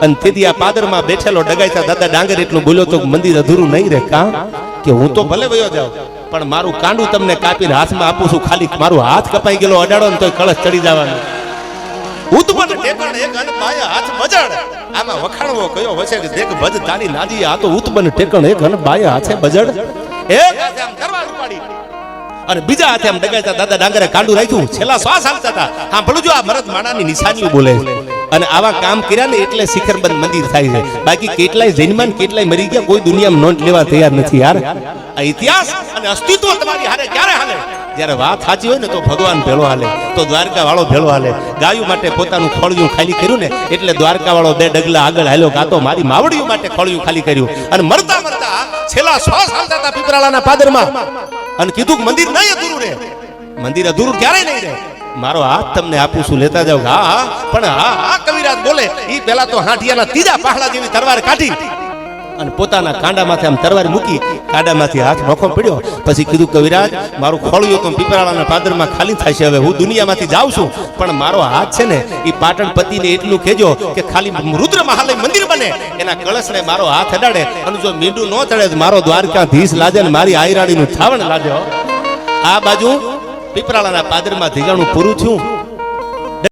અને તેથી આ પાદરમાં બેઠેલો ડગાઈતા દાદા ડાંગર એટલું બોલ્યો તો મંદિર અધૂરું નહીં રહે કા કે હું તો ભલે વયો જાઉં પણ મારું કાંડું તમને કાપીને હાથમાં આપું છું, ખાલી મારું હાથ કપાઈ ગયેલો અડાડો ને તોય કળશ ચડી જવાનું. ઉત્પન્ન ટેકણ એક અન પાયા હાથ બજાડ, આમાં વખાણવો કયો વસે કે દેખ ભજ તારી નાજી, આ તો ઉત્પન્ન ટેકણ એક અન પાયા હાથે બજાડ. એક હાથે આમ તરવાર ઉપાડી અને બીજા હાથે આમ ડગાઈતા દાદા ડાંગરે કાંડું રાખ્યું, છેલ્લા શ્વાસ હાલતા હતા. હા ભલું જો આ મરદ માણાની નિશાનીઓ બોલે અને આવા કામ કર્યા ને એટલે શિખરબંધ મંદિર થાય છે. બાકી કેટલાય જૈનમાન કેટલાય મરી ગયા, કોઈ દુનિયામાં નોંધ લેવા તૈયાર નથી યાર. આ ઇતિહાસ અને અસ્તિત્વ તમારી હારે ક્યારે હાલે? જ્યારે વાત સાચી હોય ને તો ભગવાન ભેળો હાલે, તો દ્વારકા વાળો ભેળો હાલે. ગાયું માટે પોતાનું ખોળિયું ખાલી કર્યું ને એટલે દ્વારકા વાળો બે ડગલા આગળ હાલ્યો, કાં તો મારી માવડીઓ માટે ખોળિયું ખાલી કર્યું. અને મરતા મરતા છેલ્લા શ્વાસ હાલતા હતા પીપરાળાના પાદરમાં અને કીધું કે મંદિર નહીં અધૂરું રહે. મંદિર અધૂરું ક્યારે નહીં રહે? મારો હાથ તમને આપું છું, લેતા જાવ. હા હા પણ હા હા કવિરાજ બોલે ઈ પેલા તો હાંઠિયાના ત્રીજા પહાડા જેવી તરવાર કાઢી અને પોતાના કાંડામાંથી આમ તરવાર મૂકી, કાંડામાંથી હાથ નોખો પડ્યો. પછી કીધું કવિરાજ મારું ખોળિયું તો પીપરાળાના પાદરમાં ખાલી થાય છે, હવે હું દુનિયામાંથી જાઉં છું પણ મારો હાથ છે ને એ પાટણ પતિને એટલું કહેજો કે ખાલી રુદ્ર મહાલય મંદિર બને એના કળશને મારો હાથ અડાડે અને જો મીંડું ન ચડે મારો દ્વારકાધીશ લાજે ને મારી આયરાણીનું થાવણ લાજો. આ બાજુ પીપરાળાના પાદરમાં ધીગાણું પૂરું થયું.